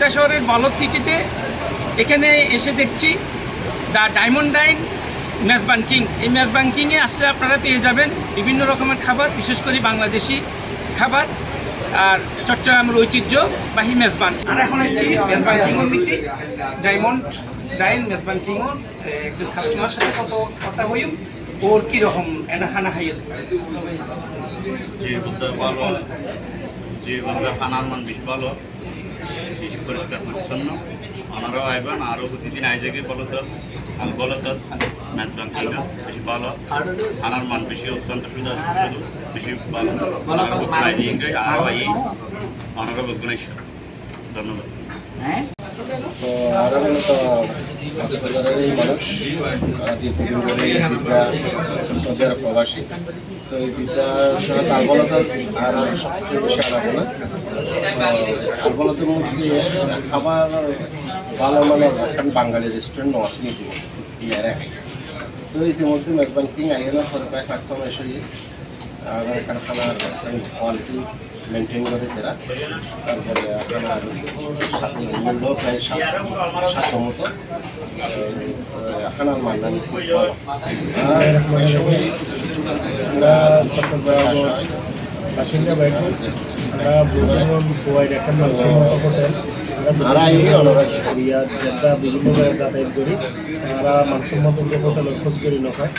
ঢাকা শহরের বলদ সিটিতে এখানে এসে দেখছি the diamond dine Mezban king. এই মেজবান কিংয়ে আসলে আপনারা পেয়ে যাবেন বিভিন্ন রকমের খাবার, বিশেষ করে বাংলাদেশি খাবার আর চট্টগ্রামের ঐতিহ্যবাহী মেজবান। আর এখন আছি মেজবান কিংয়ের মিটি ডায়মন্ড ডাইন মেজবান কিংয়ের একজন কাস্টমার সাথে কথা হই ওর কীরকম এটা খানা খাইয়ে যে বুদ্ধ ভালো, যে বন্ধুরা খানার মান বেশি ভালো, বেশি পরিষ্কার পরিচ্ছন্ন, ওনারাও আইবেন। আরও প্রতিদিন আইজাকে বলত মেজবান কিং বেশি ভালো, খানার মান বেশি অত্যন্ত সুন্দর বেশি ভালো। আরও আই ওনারা বগুনাইশ। ধন্যবাদ। তো আরও মূলত কক্সবাজারেরই মানুষ, দীর্ঘদিন ধরে সৌদি আরব প্রবাসী। তো এই বিদ্যার সঙ্গে তালবলতা আর সবচেয়ে বেশি আলাদা না। তালবলতের মধ্যে খাবার ভালো মানের একটা বাঙালি রেস্টুরেন্ট আছে ইয়ারে তো ইতিমধ্যে মেজবান কিং আইএনএর পরে প্রায় 5 সময় এসে আর এখানে খানার কোয়ালিটি মেনটেন করে তারা। তারপরে খানার মূল্য প্রায় 700 মতো, খানার মান খুব ভালো। বিভিন্ন জায়গায় যাতায়াত করি, আমরা মানসম্মত হোটেলের খোঁজ করি নয়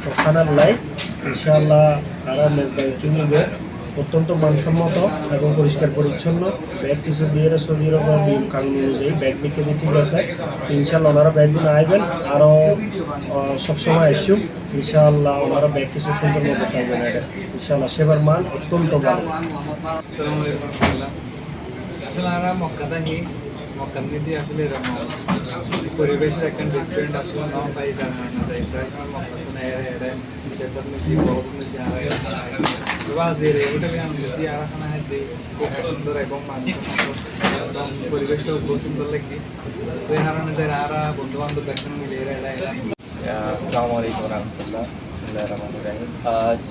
তো খানার লাইফ ইনশাআল্লাহ আর মেজবান কিংয়ে অত্যন্ত মানসম্মত এবং পরিষ্কার পরিচ্ছন্ন। ব্যাগ কিছু দিয়ে সৌদি আরবের নিয়ম কানুন অনুযায়ী ব্যাগ বিক্রি ঠিক আছে। ইনশাআল্লাহ ওনারা ব্যাগগুলো আইবেন, আরও সবসময় আসুক। ইনশাআল্লাহ ওনারা ব্যাগ কিছু সুন্দর মতো পাইবেন। এটা ইনশাআল্লাহ সেবার মান অত্যন্ত ভালো। আসলে আমরা মক্কাতে আসলে পরিবেশের একটা রেস্টুরেন্ট আসলে ন পাই তার না যায় সুন্দর এবং পরিবেশটাও খুব সুন্দর লাগে। তো এই কারণে যারা বন্ধু বান্ধব দেখেন মিলে अस्सलाम वालेकुम रहमतुल्लाह बिस्मिल्लाहिर्रहमानिर्रहीम। आज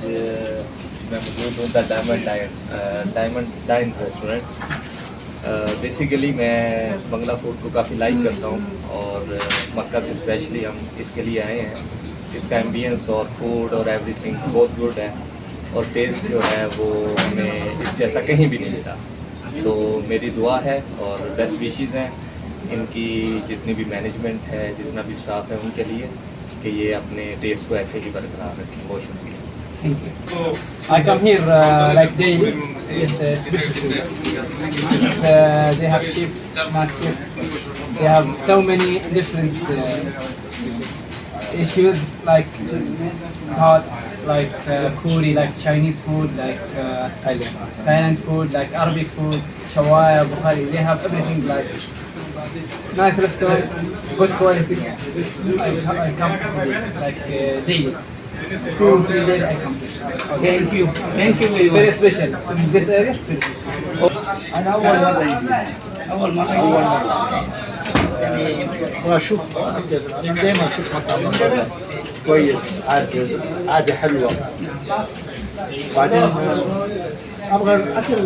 मैं मौजूद हूँ the diamond dine restaurant. Basically मैं बंगला फूड को काफ़ी लाइक करता हूँ और मक्का से स्पेशली हम इसके लिए आए हैं। इसका एम्बियंस और फूड और एवरीथिंग बहुत गुड है और टेस्ट जो है वो हमें इस जैसा कहीं भी नहीं मिला। तो मेरी दुआ है और बेस्ट विशेज़ हैं इनकी जितनी भी मैनेजमेंट है, जितना भी स्टाफ है उनके लिए कि ये अपने टेस्ट को ऐसे ही बरकरार रखें। बहुत शुक्रिया। I come here like daily. It's special food. They have chef, master. They have so many different issues like hot, like Kori, like Chinese food, like Thailand food, like Arabic food, Shawaya, Bukhari. They have everything like nice restaurant, good quality. I come like daily. 2-3 days I come. Thank you very Very much. special in this area. أنا أول مرة يعني وأشوف دائما أشوف مطعم كويس، عادة حلوة. بعدين أبغى الأكل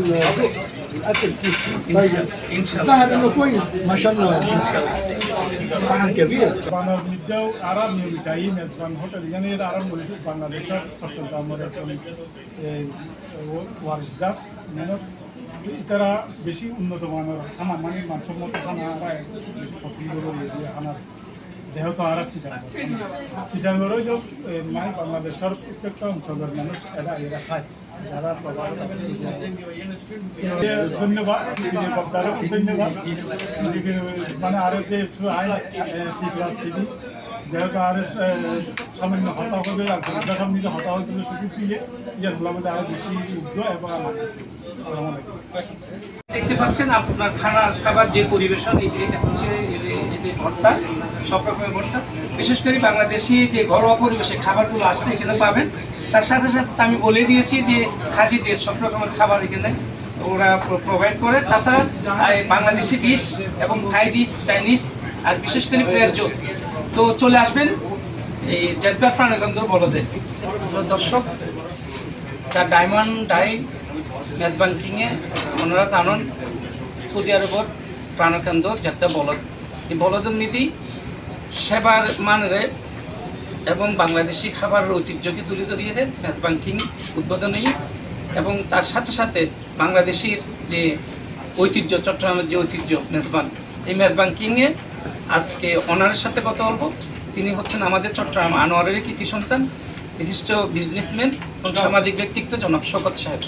طيب ظهر إنه كويس ما شاء الله طعم كبير. বাংলাদেশও আরব নিয়মিতাই মেজবান hotel এখানে আরব বাংলাদেশের চট্টগ্রাম ওয়ারিশদার তারা বেশি উন্নত মানের খানা মানে মানসম্মত খানা বেশি পছন্দ করে খানার যেহেতু আর সিটাঙ্গরও যে মানে বাংলাদেশের প্রত্যেকটা অঞ্চলের মানুষ এরা খায়। যারা ধন্যবাদ ধন্যবাদ মানে আরো যে সি প্লাস টিভি যেহেতু আর সামান্য হতা হবে সামনে যে হতা হবে সুযোগ দিয়ে ইয়ার মধ্যে আরো বেশি উদ্যোগ এবং দেখতে পাচ্ছেন আপনার খাবার যে পরিবেশন এটা হচ্ছে এদের ভর্তা, সব রকমের ভর্তা। বিশেষ করে বাংলাদেশি যে ঘরোয়া পরিবেশে খাবারগুলো আসলে এখানে পাবেন। তার সাথে সাথে আমি বলে দিয়েছি যে হাজিদের সব রকমের খাবার এখানে ওরা প্রোভাইড করে। তাছাড়া বাংলাদেশি ডিশ এবং থাই ডিশ, চাইনিজ আর বিশেষ করে পেঁয়াজ জুস। তো চলে আসবেন এই জেদ্দার প্রাণকেন্দ্র বলদে। দর্শক, দ্য ডায়মন্ড ডাইন মেজবান কিংয়ে ওনারা জানেন সৌদি আরবর প্রাণকেন্দ্র যেটা বলদ এই বলদের নীতি সেবার মানের এবং বাংলাদেশি খাবারের ঐতিহ্যকে তুলে ধরিয়ে দেন মেজবান কিং উদ্বোধনী এবং তার সাথে সাথে বাংলাদেশের যে ঐতিহ্য চট্টগ্রামের যে ঐতিহ্য মেজবান এই মেজবান কিংয়ে আজকে অনারের সাথে কথা বলবো। তিনি হচ্ছেন আমাদের চট্টগ্রাম আনোয়ারের কৃতি সন্তান, বিশিষ্ট বিজনেসম্যান এবং সামাজিক ব্যক্তিত্ব জনাব শকত সাহেব।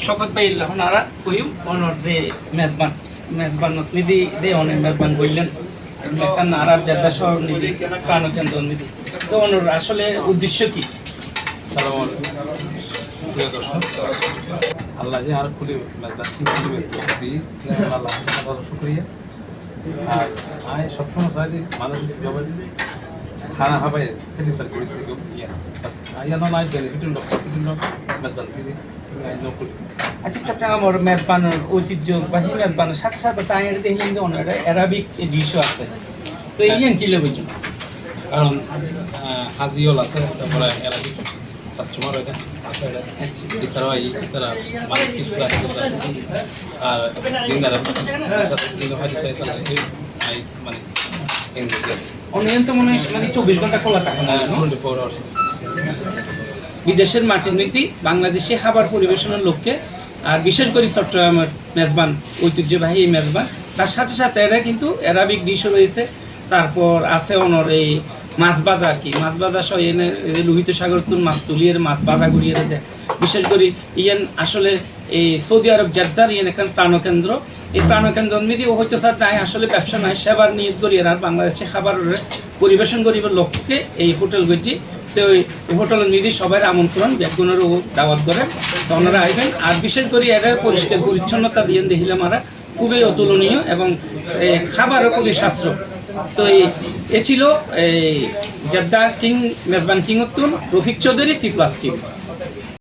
শকত ভাই ওনারা কইম অনর যে মেজবান নিধি যে অনেক মেজবান বললেন মেকান আরার জেদ্দা শহর নিধি প্রাণকেন্দ্র নিধি, তো অনর আসলে উদ্দেশ্য কি? সালাম আলাইকুম প্রিয় দর্শক, আল্লাহ যে আর খুলে দিই আল্লাহ শুক্রিয়া। আর আমি সবসময় চাই যে মানুষ খানা খাবাই স্যাটিসফাই করে থেকে আইয়া নাই বেনিফিট মেজবান থেকে নকলি। আচ্ছা, চট্টগ্রামের মেজবানের ঐতিহ্যবাহী মেজবানের সাথে সাথে তাই দেখলেন যে অনেক অ্যারাবিক ডিশও আছে, তো এই কি লেগেছিল? কারণ হাজিওল আছে, তারপরে এরাবিক কাস্টমার এটা আছে, তারা তারা মানে কিছু আর দিনার মানে অনিয়ন্ত মনে হয় মানে 24 ঘন্টা খোলা থাকে না, 24 আওয়ার্স। বিদেশের মাটির নীতি বাংলাদেশি খাবার পরিবেশনের লক্ষ্যে আর বিশেষ করে চট্টগ্রামের মেজবান ঐতিহ্যবাহী এই মেজবান, তার সাথে সাথে এরা কিন্তু অ্যারাবিক ডিশও রয়েছে। তারপর আছে অনর এই মাছ ভাজা আর কি, মাছ ভাজা সহ এনে লোহিত সাগর তুল মাছ তুলিয়ে মাছ ভাজা গুলিয়ে দেয়। বিশেষ করে ইয়ান আসলে এই সৌদি আরব জেদ্দার ইয়ান এখান প্রাণকেন্দ্র, এই প্রাণকেন্দ্র নিধি হইতে স্যার নাই আসলে ব্যবসা নাই, সেবার নিয়োগ করি আর বাংলাদেশে খাবার পরিবেশন করিবার লক্ষ্যে এই হোটেল গজি। তো এই হোটেলের নিধি সবাই আমন্ত্রণ ব্যাগগুনেরও দাওয়াত করেন, তো ওনারা আসবেন। আর বিশেষ করে এরা পরিষ্কার পরিচ্ছন্নতা দিয়ে দেখিলাম আমরা খুবই অতুলনীয় এবং খাবারও খুবই সাশ্রয়। তো এ ছিল এই জেদ্দা কিং মেজবান কিং উত্তুন রফিক চৌধুরী C+Q।